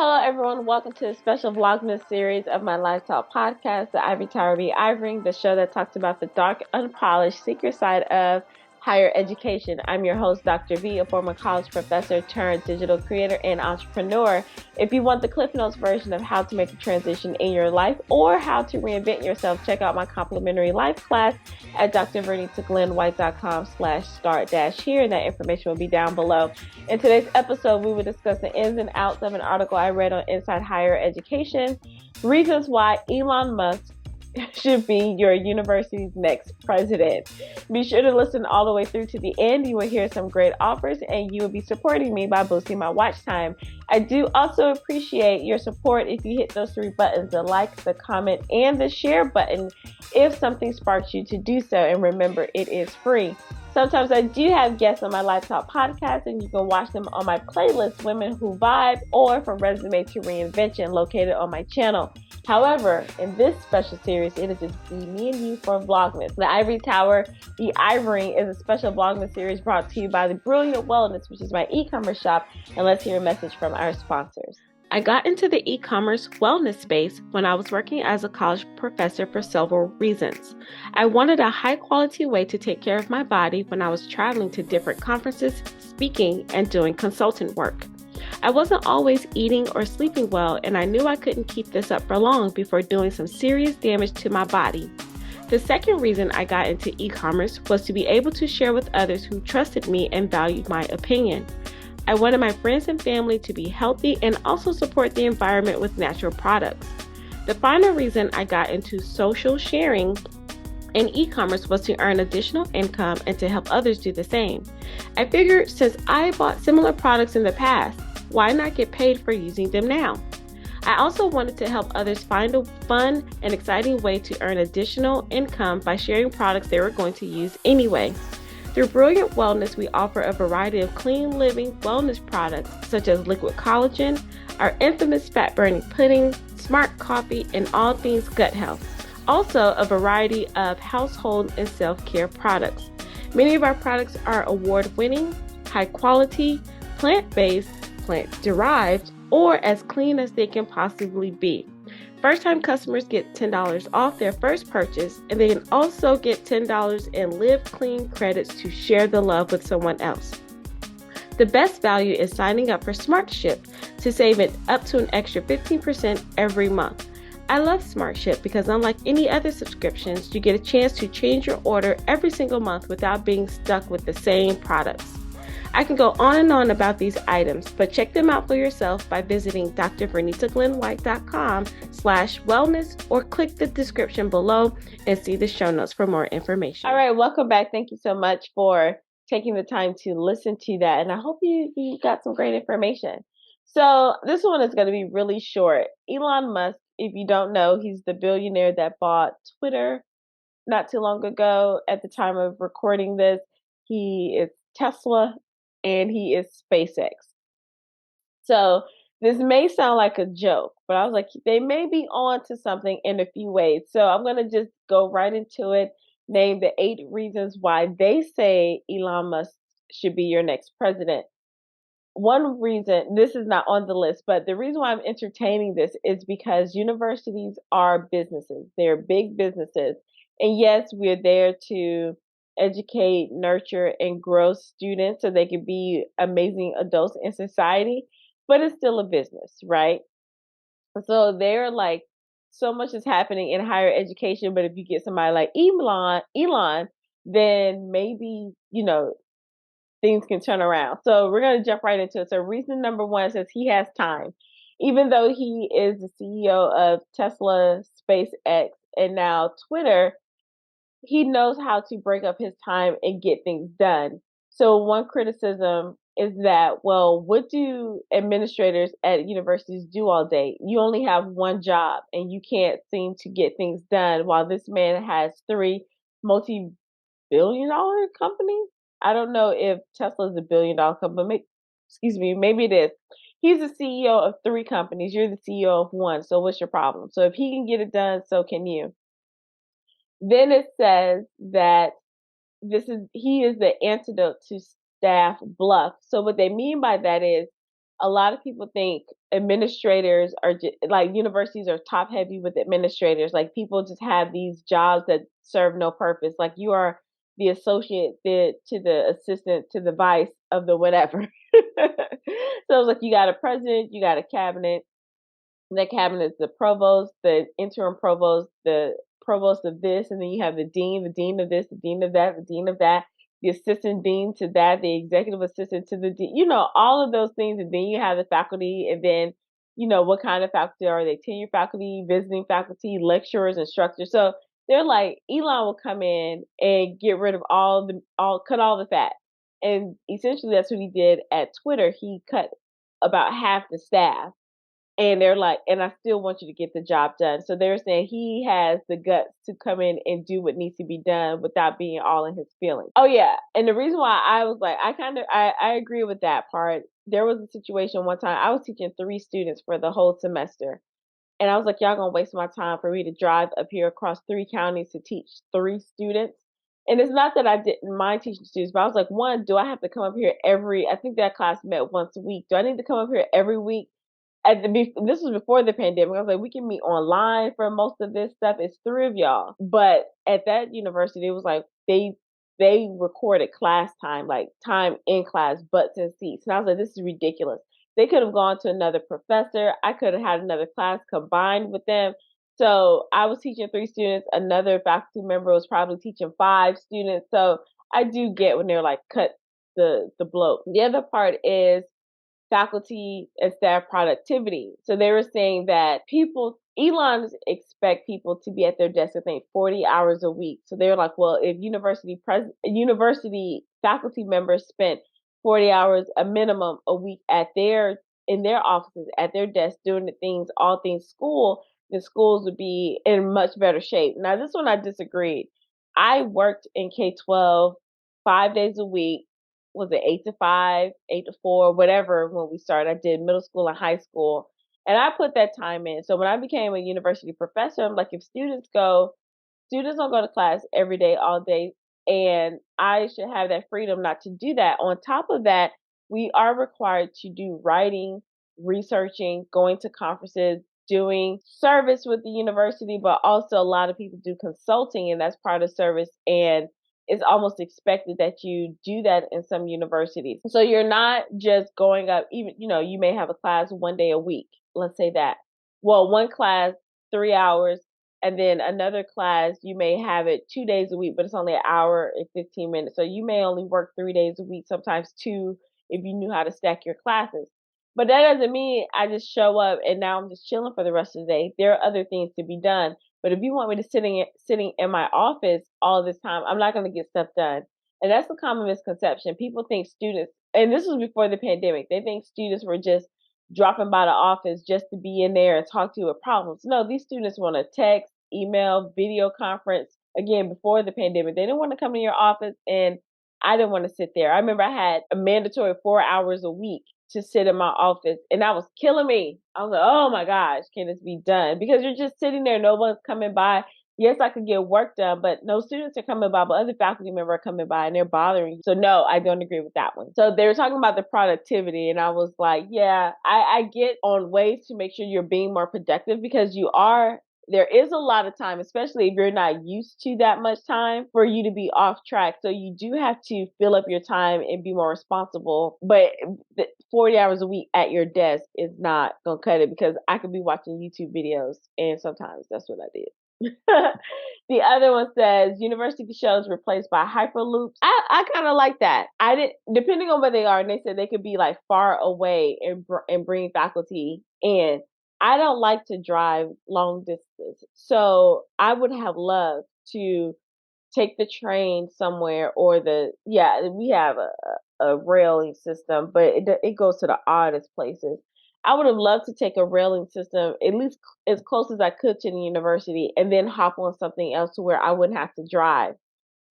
Hello, everyone. Welcome to a special Vlogmas series of my lifestyle podcast, the Ivory Tower be Ivorying, the show that talks about the dark, unpolished, secret side of higher education. I'm your host, Dr. V, a former college professor turned digital creator and entrepreneur. If you want the Cliff Notes version of how to make a transition in your life or how to reinvent yourself, check out my complimentary life class at drvernitaglenwhite.com/start-here, and that information will be down below. In today's episode, we will discuss the ins and outs of an article I read on Inside Higher Education, reasons why Elon Musk should be your university's next president. Be sure to listen all the way through to the end. You will hear some great offers and you will be supporting me by boosting my watch time. I do also appreciate your support if you hit those three buttons, the like, the comment, and the share button if something sparks you to do so. And remember, it is free. Sometimes I do have guests on my lifestyle podcast, and you can watch them on my playlist, Women Who Vibe, or From Resume to Reinvention, located on my channel. However, in this special series, it is just me and you for Vlogmas. The Ivory Tower, the Ivorying, is a special Vlogmas series brought to you by the Brilliant Boldness, which is my e-commerce shop. And let's hear a message from our sponsors. I got into the e-commerce wellness space when I was working as a college professor for several reasons. I wanted a high-quality way to take care of my body when I was traveling to different conferences, speaking, and doing consultant work. I wasn't always eating or sleeping well, and I knew I couldn't keep this up for long before doing some serious damage to my body. The second reason I got into e-commerce was to be able to share with others who trusted me and valued my opinion. I wanted my friends and family to be healthy and also support the environment with natural products. The final reason I got into social sharing and e-commerce was to earn additional income and to help others do the same. I figured since I bought similar products in the past, why not get paid for using them now? I also wanted to help others find a fun and exciting way to earn additional income by sharing products they were going to use anyway. Through Brilliant Wellness, we offer a variety of clean living wellness products such as liquid collagen, our infamous fat-burning pudding, smart coffee, and all things gut health. Also, a variety of household and self-care products. Many of our products are award-winning, high-quality, plant-based, plant-derived, or as clean as they can possibly be. First-time customers get $10 off their first purchase, and they can also get $10 in Live Clean credits to share the love with someone else. The best value is signing up for Smart Ship to save it up to an extra 15% every month. I love Smart Ship because unlike any other subscriptions, you get a chance to change your order every single month without being stuck with the same products. I can go on and on about these items, but check them out for yourself by visiting drvernitaglenwhite.com/wellness or click the description below and see the show notes for more information. All right, welcome back. Thank you so much for taking the time to listen to that, and I hope you got some great information. So this one is going to be really short. Elon Musk, if you don't know, he's the billionaire that bought Twitter not too long ago. At the time of recording this, he is Tesla, and he is SpaceX. So this may sound like a joke, but I was like, they may be on to something in a few ways. So I'm going to just go right into it, name the 8 reasons why they say Elon Musk should be your next president. One reason, this is not on the list, but the reason why I'm entertaining this is because universities are businesses. They're big businesses. And yes, we're there to educate, nurture, and grow students so they can be amazing adults in society, but it's still a business, right? So they're like, so much is happening in higher education, but if you get somebody like Elon, then maybe, things can turn around. So we're going to jump right into it. So reason number 1 says he has time. Even though he is the CEO of Tesla, SpaceX, and now Twitter, he knows how to break up his time and get things done. So one criticism is that, well, what do administrators at universities do all day? You only have one job and you can't seem to get things done while this man has 3 multi-billion-dollar companies. I don't know if Tesla is a billion-dollar company. Maybe it is. He's the CEO of 3 companies. You're the CEO of 1. So what's your problem? So if he can get it done, so can you. Then it says that he is the antidote to staff bluff. So what they mean by that is a lot of people think administrators are like universities are top heavy with administrators. Like people just have these jobs that serve no purpose. Like you are the associate to the assistant to the vice of the whatever. So it's like you got a president, you got a cabinet, the cabinet is the provost, the interim provost, the provost of this, and then you have the dean of this, the dean of that, the dean of that, the assistant dean to that, the executive assistant to the dean, all of those things. And then you have the faculty, and then, what kind of faculty are they? Tenure faculty, visiting faculty, lecturers, instructors. So they're like, Elon will come in and get rid of cut all the fat. And essentially that's what he did at Twitter. He cut about half the staff, and they're like, and I still want you to get the job done. So they're saying he has the guts to come in and do what needs to be done without being all in his feelings. Oh yeah. And the reason why I was like, I agree with that part. There was a situation one time I was teaching 3 students for the whole semester. And I was like, y'all gonna waste my time for me to drive up here across 3 counties to teach 3 students. And it's not that I didn't mind teaching students, but I was like, one, do I have to come up here I think that class met once a week. Do I need to come up here every week? This was before the pandemic. I was like, we can meet online for most of this stuff. It's 3 of y'all. But at that university, it was like they recorded class time, like time in class, butts and seats. And I was like, this is ridiculous. They could have gone to another professor. I could have had another class combined with them. So I was teaching 3 students. Another faculty member was probably teaching 5 students. So I do get when they're like, cut the bloat. The other part is faculty and staff productivity. So they were saying that Elon expect people to be at their desk, I think, 40 hours a week. So they were like, well, if university faculty members spent 40 hours a minimum a week in their offices, at their desk, doing all things school, the schools would be in much better shape. Now, this one I disagreed. I worked in K-12 5 days a week. Was it 8 to 5, 8 to 4, whatever, when we started. I did middle school and high school, and I put that time in. So when I became a university professor, I'm like, if students don't go to class every day, all day, and I should have that freedom not to do that. On top of that, we are required to do writing, researching, going to conferences, doing service with the university, but also a lot of people do consulting, and that's part of service. And it's almost expected that you do that in some universities. So you're not just going up, even, you may have a class 1 day a week. Let's say that. Well, one class, 3 hours, and then another class, you may have it 2 days a week, but it's only an hour and 15 minutes. So you may only work 3 days a week, sometimes 2, if you knew how to stack your classes. But that doesn't mean I just show up and now I'm just chilling for the rest of the day. There are other things to be done. But if you want me to sitting in my office all this time, I'm not going to get stuff done. And that's a common misconception. People think students, and this was before the pandemic, they think students were just dropping by the office just to be in there and talk to you with problems. No, these students want to text, email, video conference. Again, before the pandemic, they didn't want to come in your office, and I didn't want to sit there. I remember I had a mandatory 4 hours a week to sit in my office, and that was killing me. I was like, oh my gosh, can this be done? Because you're just sitting there, no one's coming by. Yes, I could get work done, but no students are coming by, but other faculty members are coming by and they're bothering you. So no, I don't agree with that one. So they were talking about the productivity, and I was like, yeah, I get on ways to make sure you're being more productive, because there is a lot of time, especially if you're not used to that much time, for you to be off track. So you do have to fill up your time and be more responsible. But 40 hours a week at your desk is not going to cut it, because I could be watching YouTube videos, and sometimes that's what I did. The other one says university shows replaced by hyperloops. I kind of like that. I didn't, depending on where they are, and they said they could be like far away and bring faculty in. I don't like to drive long distance, so I would have loved to take the train somewhere, or we have a railing system, but it goes to the oddest places. I would have loved to take a railing system at least as close as I could to the university, and then hop on something else to where I wouldn't have to drive,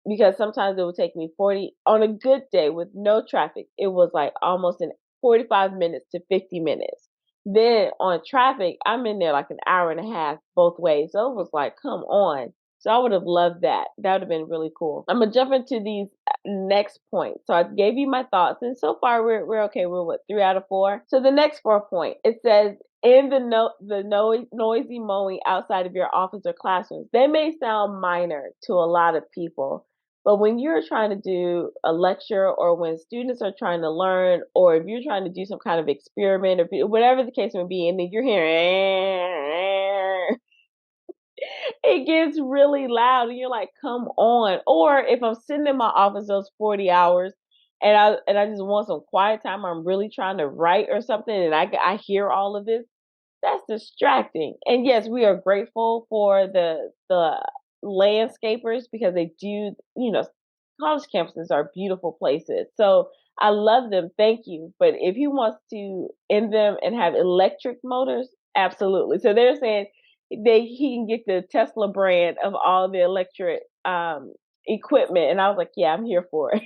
because sometimes it would take me 40 on a good day with no traffic. It was like almost 45 minutes to 50 minutes. Then on traffic, I'm in there like an hour and a half both ways. So it was like, come on. So I would have loved that. That would have been really cool. I'm gonna jump into these next points. So I gave you my thoughts, and so far we're okay. We're what, 3 out of 4. So the next 4 point, it says in noisy mowing outside of your office or classrooms. They may sound minor to a lot of people, but when you're trying to do a lecture, or when students are trying to learn, or if you're trying to do some kind of experiment, or whatever the case may be, and then you're hearing it gets really loud and you're like, come on. Or if I'm sitting in my office those 40 hours and I just want some quiet time, I'm really trying to write or something, and I hear all of this, that's distracting. And yes, we are grateful for the landscapers, because they do, college campuses are beautiful places. So I love them. Thank you. But if he wants to end them and have electric motors, absolutely. So they're saying he can get the Tesla brand of all the electric equipment. And I was like, yeah, I'm here for it.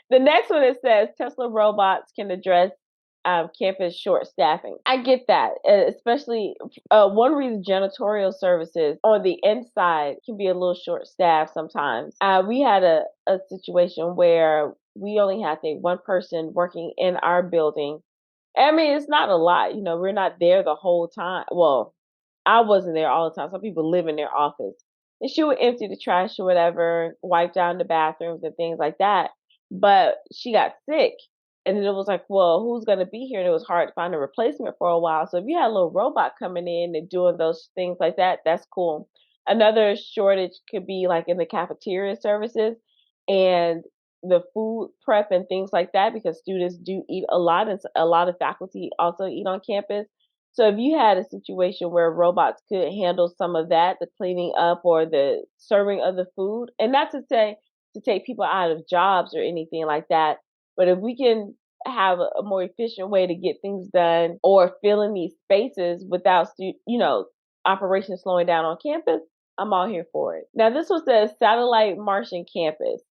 The next one, it says Tesla robots can address campus short staffing. I get that, especially one reason janitorial services on the inside can be a little short staffed sometimes. We had a situation where we only had, I think, one person working in our building. I mean, it's not a lot. We're not there the whole time. Well, I wasn't there all the time. Some people live in their office. And she would empty the trash or whatever, wipe down the bathrooms and things like that. But she got sick. And then it was like, well, who's going to be here? And it was hard to find a replacement for a while. So if you had a little robot coming in and doing those things like that, that's cool. Another shortage could be like in the cafeteria services and the food prep and things like that, because students do eat a lot, and a lot of faculty also eat on campus. So if you had a situation where robots could handle some of that, the cleaning up or the serving of the food, and not to say to take people out of jobs or anything like that, but if we can have a more efficient way to get things done or fill in these spaces without operations slowing down on campus, I'm all here for it. Now this one says satellite Martian campus.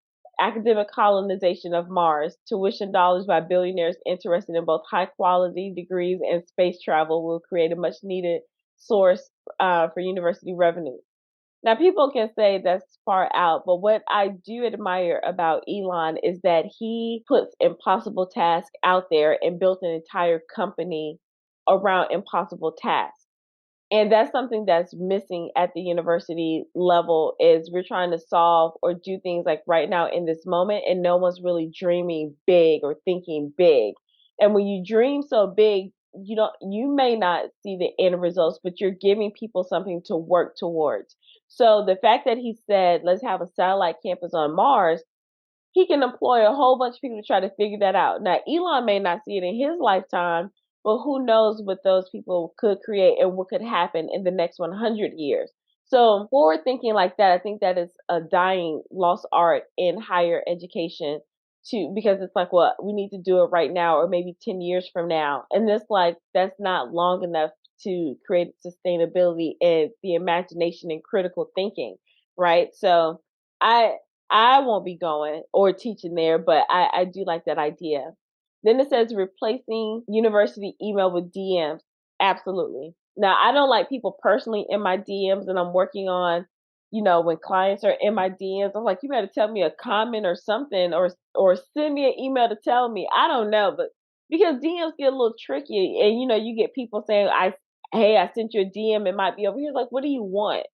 Academic colonization of Mars, tuition dollars by billionaires interested in both high quality degrees and space travel will create a much needed source for university revenue. Now, people can say that's far out, but what I do admire about Elon is that he puts impossible tasks out there and built an entire company around impossible tasks. And that's something that's missing at the university level, is we're trying to solve or do things like right now in this moment, and no one's really dreaming big or thinking big. And when you dream so big, you may not see the end results, but you're giving people something to work towards. So the fact that he said, let's have a satellite campus on Mars, he can employ a whole bunch of people to try to figure that out. Now, Elon may not see it in his lifetime, but who knows what those people could create and what could happen in the next 100 years. So, forward thinking like that, I think that is a dying lost art in higher education too, because it's like, well, we need to do it right now or maybe 10 years from now. And it's like, that's not long enough to create sustainability and the imagination and critical thinking, right? So, I I won't be going or teaching there, but I do like that idea. Then it says replacing university email with DMs. Absolutely. Now, I don't like people personally in my DMs, and I'm working on, when clients are in my DMs, I'm like, you better tell me a comment or something, or send me an email to tell me. I don't know, but because DMs get a little tricky, and you get people saying, hey, I sent you a DM, it might be over here. Like, what do you want?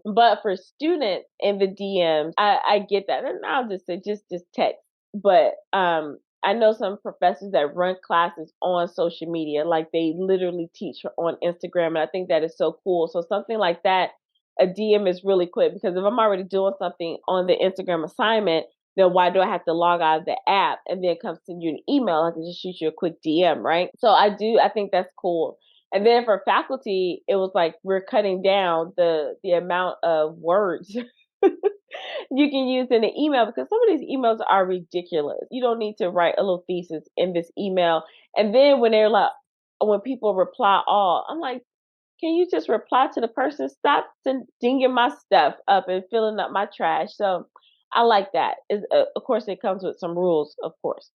But for students in the DMs, I get that. And I'll just say just text. But I know some professors that run classes on social media, like they literally teach on Instagram, and I think that is so cool. So something like that, a DM is really quick, because if I'm already doing something on the Instagram assignment, then why do I have to log out of the app and then come send you an email? I can just shoot you a quick DM, right? So I think that's cool. And then for faculty, it was like we're cutting down the amount of words you can use in an email, because some of these emails are ridiculous. You don't need to write a little thesis in this email. And then when people reply all, I'm like, can you just reply to the person? Stop dinging my stuff up and filling up my trash. So I like that. Of course, it comes with some rules, of course.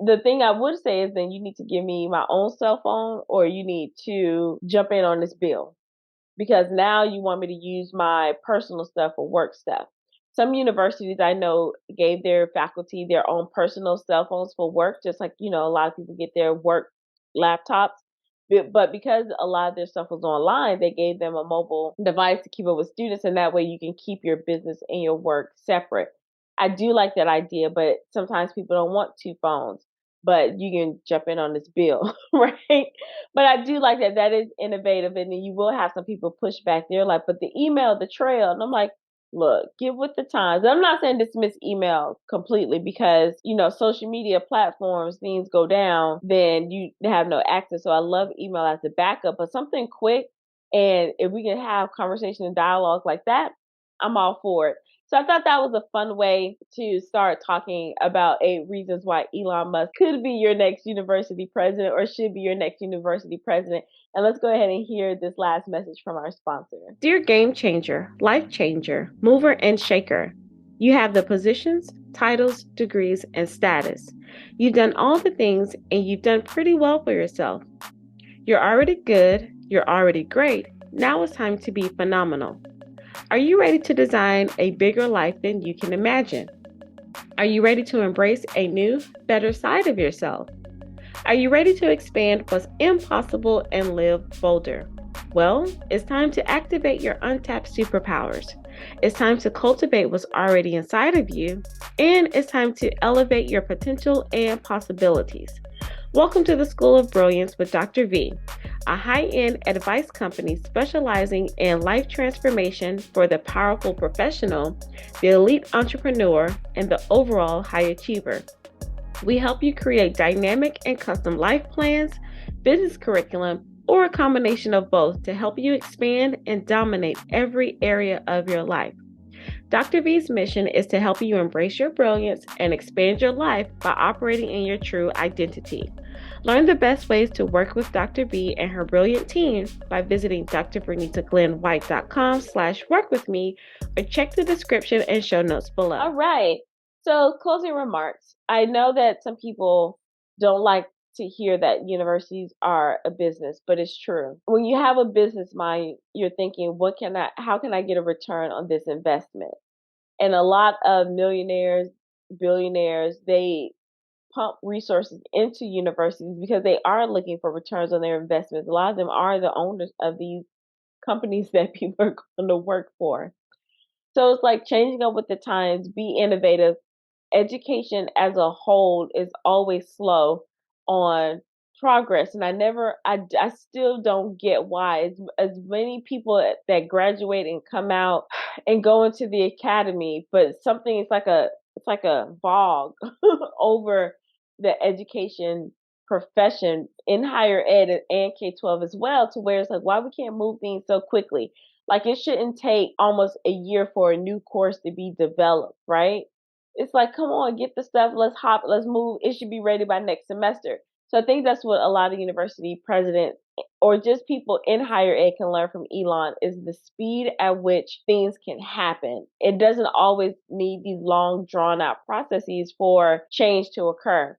The thing I would say is then you need to give me my own cell phone, or you need to jump in on this bill, because now you want me to use my personal stuff for work stuff. Some universities I know gave their faculty their own personal cell phones for work, just like, a lot of people get their work laptops. But because a lot of their stuff was online, they gave them a mobile device to keep up with students, and that way you can keep your business and your work separate. I do like that idea, but sometimes people don't want two phones, but you can jump in on this bill, right? But I do like that. That is innovative, and then you will have some people push back. They're like, but the email, the trail, and I'm like, look, get with the times. I'm not saying dismiss email completely because, social media platforms, things go down, then you have no access. So I love email as a backup, but something quick. And if we can have conversation and dialogue like that, I'm all for it. So I thought that was a fun way to start talking about 8 reasons why Elon Musk could be your next university president or should be your next university president. And let's go ahead and hear this last message from our sponsor. Dear game changer, life changer, mover and shaker, you have the positions, titles, degrees, and status. You've done all the things and you've done pretty well for yourself. You're already good. You're already great. Now it's time to be phenomenal. Are you ready to design a bigger life than you can imagine? Are you ready to embrace a new, better side of yourself? Are you ready to expand what's impossible and live bolder? Well, it's time to activate your untapped superpowers. It's time to cultivate what's already inside of you, and it's time to elevate your potential and possibilities. Welcome to the School of Brilliance with Dr. V, a high-end advice company specializing in life transformation for the powerful professional, the elite entrepreneur, and the overall high achiever. We help you create dynamic and custom life plans, business curriculum, or a combination of both to help you expand and dominate every area of your life. Dr. V's mission is to help you embrace your brilliance and expand your life by operating in your true identity. Learn the best ways to work with Dr. V and her brilliant team by visiting drvernitaglenwhite.com/workwithme or check the description and show notes below. All right. So closing remarks. I know that some people don't like to hear that universities are a business, but it's true. When you have a business mind, you're thinking, how can I get a return on this investment? And a lot of millionaires, billionaires, they pump resources into universities because they are looking for returns on their investments. A lot of them are the owners of these companies that people are going to work for. So it's like changing up with the times, be innovative. Education as a whole is always slow on progress, and I still don't get why as many people that graduate and come out and go into the academy, but something it's like a fog over the education profession in higher ed and K-12 as well, to where it's like, why we can't move things so quickly? Like, it shouldn't take almost a year for a new course to be developed, right? It's like, come on, get the stuff, let's move. It should be ready by next semester. So I think that's what a lot of university presidents or just people in higher ed can learn from Elon, is the speed at which things can happen. It doesn't always need these long drawn out processes for change to occur.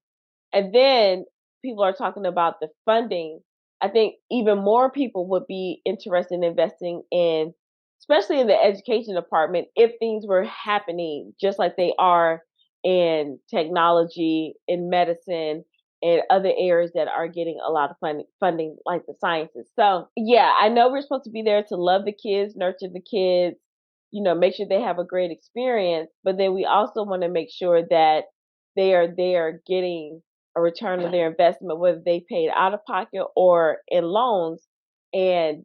And then people are talking about the funding. I think even more people would be interested in investing in, especially in the education department, if things were happening just like they are in technology, in medicine, and other areas that are getting a lot of funding, like the sciences. So yeah, I know we're supposed to be there to love the kids, nurture the kids, make sure they have a great experience, but then we also want to make sure that they are getting a return on their investment, whether they paid out of pocket or in loans, and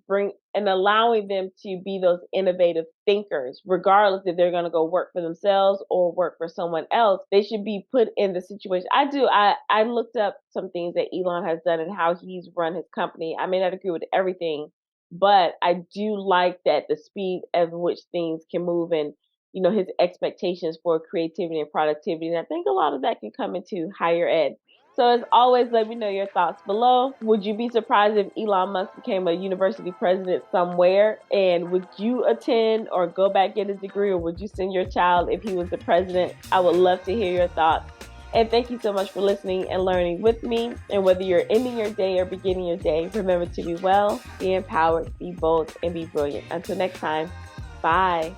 allowing them to be those innovative thinkers, regardless if they're going to go work for themselves or work for someone else. They should be put in the situation. I looked up some things that Elon has done and how he's run his company. I may not agree with everything, but I do like that the speed at which things can move, and his expectations for creativity and productivity. And I think a lot of that can come into higher ed. So as always, let me know your thoughts below. Would you be surprised if Elon Musk became a university president somewhere? And would you attend or go back get a degree, or would you send your child if he was the president? I would love to hear your thoughts. And thank you so much for listening and learning with me. And whether you're ending your day or beginning your day, remember to be well, be empowered, be bold, and be brilliant. Until next time, bye.